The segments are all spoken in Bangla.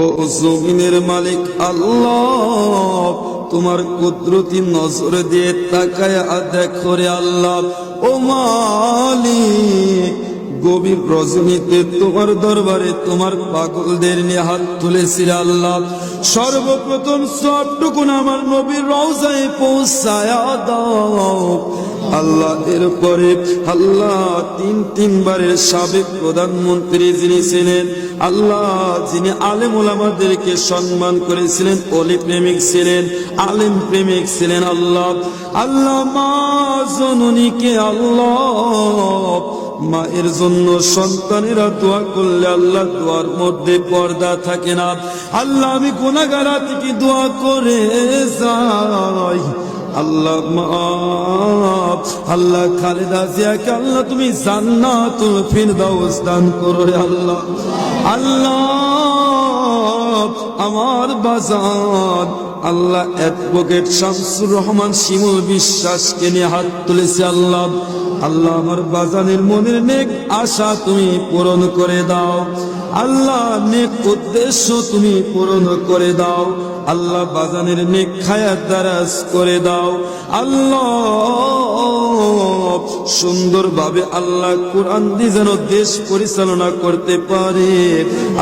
ও জমিনের মালিক আল্লাহ, তোমার কুদরতি নজর দিয়ে তাকায় দেখো রে আল্লাহ। ও মালিক, গভীর রজনীতে তোমার দরবারে তোমার পাগলদের নিয়ে হাত তুলেছি আল্লাহ। সর্বপ্রথম সবটুকুন আমার নবীর রওজায় পৌঁছায়া দাও আল্লাহ। এরপরে আল্লাহ তিনবারের সাবেক প্রধানমন্ত্রী যিনি ছিলেন আল্লাহ, যিনি আলেম ওলামাদেরকে সম্মান করেছিলেন, ওলি প্রেমিক ছিলেন, আলেম প্রেমিক ছিলেন আল্লাহ। আল্লাহ মা জননীকে আল্লাহ, মায়ের জন্য সন্তানেরা দোয়া করলে আল্লাহ দোয়ার মধ্যে পর্দা থাকে না আল্লাহ। আমি গুনাহগার থেকে দোয়া করে যাই আল্লাহ মাফ। আল্লাহ খালেদা জিয়াকে আল্লাহ তুমি জান্নাতুল ফিরদাউস দান করো রে আল্লাহ। আল্লাহ আমার বাজার আল্লাহ অ্যাডভোকেট শামসুর রহমান শিমুল বিশ্বাসকে নিয়ে হাত তুলেছে আল্লাহ। আল্লাহ আমার বাজানের মনের নেক আশা তুমি পূরণ করে দাও আল্লাহ, নেক উদ্দেশ্য তুমি পূরণ করে দাও আল্লাহ। বাজানের নেক খায়াত দারাজ করে দাও আল্লাহ। সুন্দরভাবে আল্লাহ কোরআন দিয়ে যেন দেশ পরিচালনা করতে পারে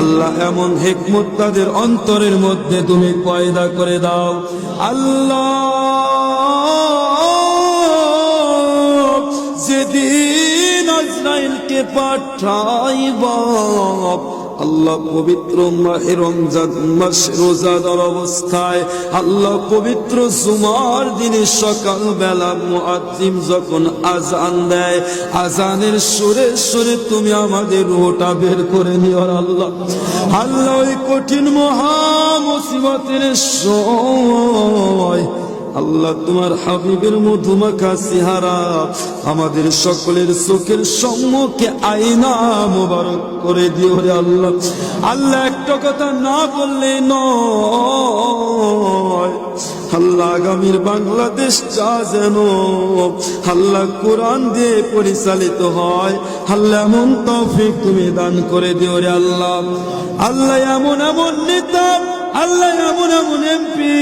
আল্লাহ, এমন হিকমত তাদের অন্তরের মধ্যে তুমি পয়দা করে দাও আল্লাহ। যেদিন আজরাইলকে পাঠাইবা আল্লাহ, পবিত্র মাহে রমজান মাস রোজাদার অবস্থায় আল্লাহ, পবিত্র জুমার দিনে সকাল বেলা মুয়াজ্জিন যখন আজান দেয়, আজানের সুরে সুরে তুমি আমাদের রুহটা বের করে নিও আল্লাহ। আল্লাহ ওই কঠিন মহা মুসিবতের সময় আল্লাহ তোমার হাবিবের মধুমাখা চেহারা আমাদের সকলের চোখের সম্মুখে আয়না মোবারক করে দিও রে আল্লাহ। আল্লাহ একটা কথা না বললে নয় আল্লাহ, আগামীর বাংলাদেশ যা যেন আল্লাহ কোরআন দিয়ে পরিচালিত হয় আল্লাহ, এমন তৌফিক তুমি দান করে দিও রে আল্লাহ। আল্লাহ এমন এমন নেতা আল্লাহ, এমন এমন এমপি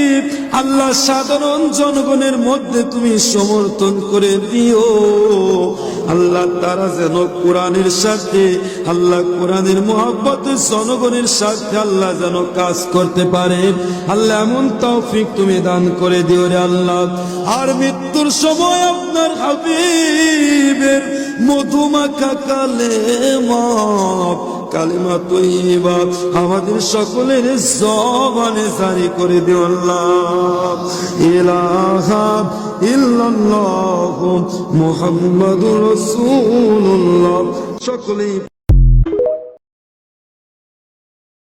আল্লাহ, সাধারণ জনগণের মধ্যে তুমি সমর্থন করে দিও আল্লাহ। তারা যেন কোরআনের সাথে আল্লাহ, কোরআনের মহব্বতে জনগণের সাথে আল্লাহ যেন কাজ করতে পারে আল্লাহ, এমন তৌফিক তুমি দান করে দিও রে আল্লাহ। আর মৃত্যুর সময় আপনার হাবিবের মধুমাখা কালেমা কালিমা তৈবা আমাদের সকলের জবানে জারি করে দিও আল্লাহ। ইলাহা ইল্লাল্লাহু মুহাম্মাদুর রাসূলুল্লাহ। সকলেই